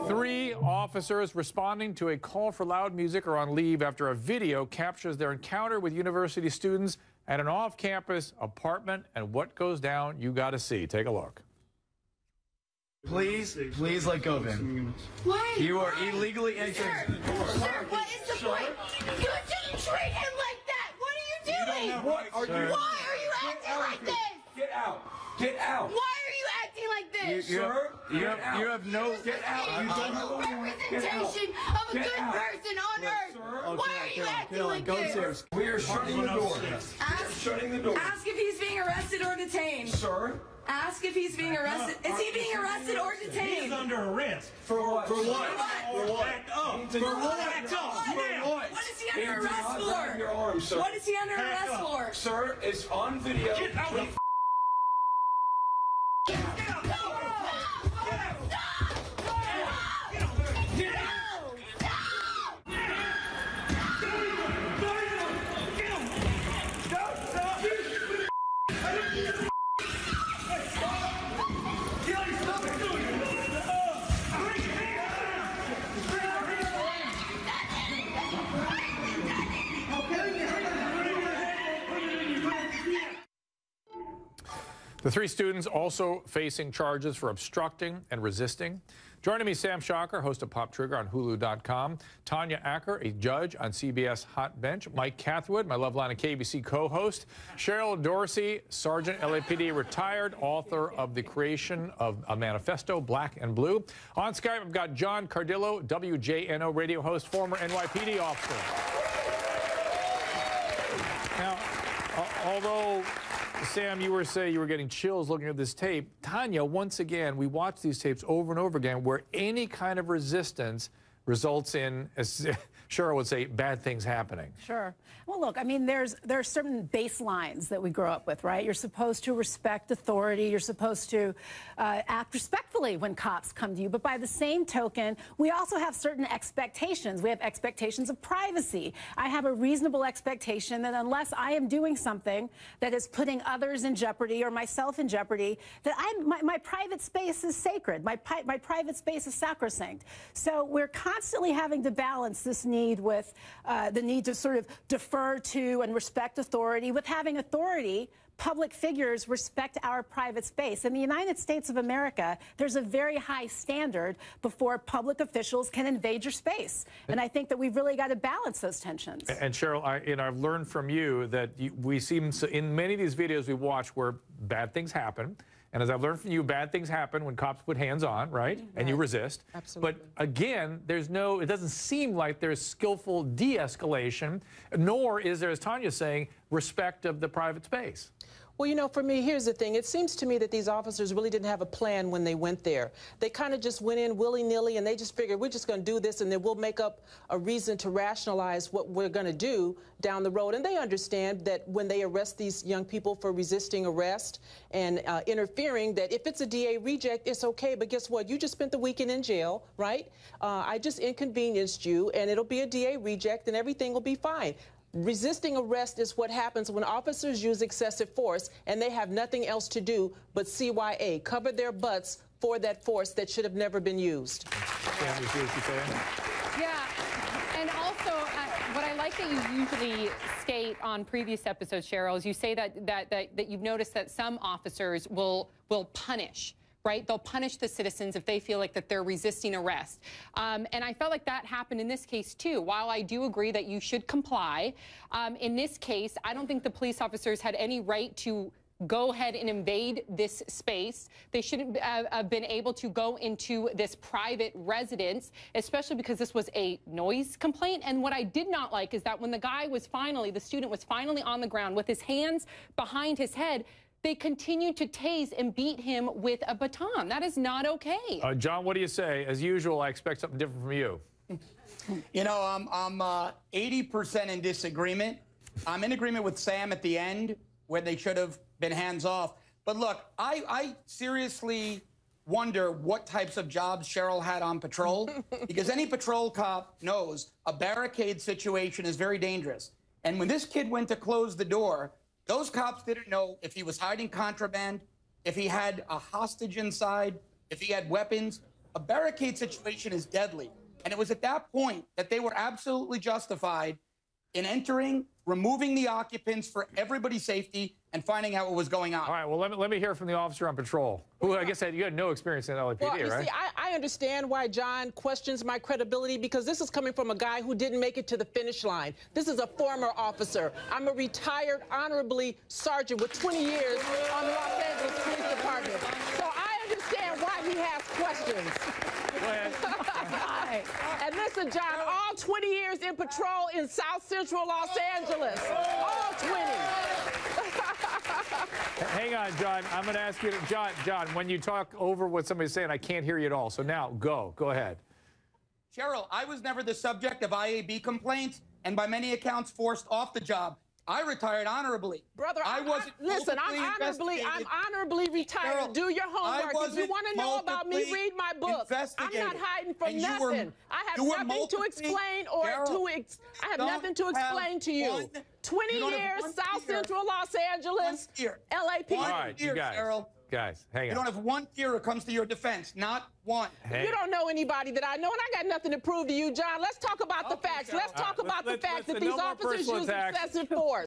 3 officers responding to a call for loud music are on leave after a video captures their encounter with university students at an off-campus apartment. And what goes down, you got to see. Take a look. Please let go of him. Why? You are illegally entering. Sir, what is the point? You didn't treat him like that. What are you doing? What are you? Why are you acting like this? Get out. Get out. Why are you acting like this? Sir, you have no. Get out. You don't have representation of a good person on earth. Why are you acting like this? We are shutting the door. Shutting the door. Ask if he's being arrested or detained. Sir? Ask if he's being arrested. Is he being arrested or detained? He's under arrest. For what? For what? For what? Act up. For what? Act up. For what? What is he under arrest Do not grab your arm, for? sir. What is he under arrest for? Sir, it's on video. Get out of The 3 students also facing charges for obstructing and resisting. Joining me, Sam Shocker, host of Pop Trigger on Hulu.com. Tanya Acker, a judge on CBS Hot Bench. Mike Cathwood, my Loveline and KBC co-host. Cheryl Dorsey, Sergeant LAPD retired, author of the creation of a manifesto, Black and Blue. On Skype, I've got John Cardillo, WJNO radio host, former NYPD officer. Now, although Sam, you were getting chills looking at this tape. Tanya, once again, we watch these tapes over and over again where any kind of resistance results in, as Cheryl would say, bad things happening. Sure. Well, look, I mean, there are certain baselines that we grow up with, right? You're supposed to respect authority. You're supposed to act respectfully when cops come to you. But by the same token, we also have certain expectations. We have expectations of privacy. I have a reasonable expectation that unless I am doing something that is putting others in jeopardy or myself in jeopardy, that my private space is sacred. My private space is sacrosanct. So we're constantly having to balance this need with the need to sort of defer to and respect authority. With having authority, public figures respect our private space. In the United States of America, there's a very high standard before public officials can invade your space. And I think that we've really got to balance those tensions. And Cheryl, I've learned from you that we seem to, in many of these videos we watch where bad things happen. And as I've learned from you, bad things happen when cops put hands on, right? And you resist. Absolutely. But again, it doesn't seem like there's skillful de-escalation, nor is there, as Tanya's saying, respect of the private space. Well, you know, for me, here's the thing. It seems to me that these officers really didn't have a plan when they went there. They kind of just went in willy-nilly, and they just figured, we're just going to do this, and then we'll make up a reason to rationalize what we're going to do down the road. And they understand that when they arrest these young people for resisting arrest and interfering, that if it's a DA reject, it's okay. But guess what? You just spent the weekend in jail, right? I just inconvenienced you, and it'll be a DA reject, and everything will be fine. Resisting arrest is what happens when officers use excessive force and they have nothing else to do but CYA, cover their butts for that force that should have never been used. Sam, you see what she's saying? Yeah, and also what I like that you usually state on previous episodes, Cheryl, is you say that you've noticed that some officers will punish. Right? They'll punish the citizens if they feel like that they're resisting arrest. And I felt like that happened in this case, too. While I do agree that you should comply, in this case, I don't think the police officers had any right to go ahead and invade this space. They shouldn't have been able to go into this private residence, especially because this was a noise complaint. And what I did not like is that when the student was finally on the ground with his hands behind his head, they continued to tase and beat him with a baton. That is not okay. John, what do you say? As usual, I expect something different from you. You know, I'm 80% in disagreement. I'm in agreement with Sam at the end where they should have been hands off. But look, I seriously wonder what types of jobs Cheryl had on patrol, because any patrol cop knows a barricade situation is very dangerous. And when this kid went to close the door, those cops didn't know if he was hiding contraband, if he had a hostage inside, if he had weapons. A barricade situation is deadly. And it was at that point that they were absolutely justified in entering, removing the occupants for everybody's safety, and finding out what was going on. All right, well, let me hear from the officer on patrol, who I guess you had no experience in LAPD, well, you right? see, I understand why John questions my credibility, because this is coming from a guy who didn't make it to the finish line. This is a former officer. I'm a retired, honorably sergeant with 20 years on the Los Angeles Police Department. So I understand why he has questions. Go ahead. And listen, John, all 20 years in patrol in South Central Los Angeles. All 20. Hang on, John. I'm going to ask you, John, when you talk over what somebody's saying, I can't hear you at all. So now, go ahead. Cheryl, I was never the subject of IAB complaints, and by many accounts forced off the job. I retired honorably. Brother, listen, I'm honorably retired. Cheryl, do your homework. If you want to know about me, read my book. I'm not hiding from nothing. I have nothing to explain I have nothing to explain to you. 20 years, South Central Los Angeles, LAPD. All right, you guys, hang on. You don't have one peer who comes to your defense, not one. You don't know anybody that I know, and I got nothing to prove to you, John. Let's talk about the facts. Let's talk about the fact that these officers use excessive force.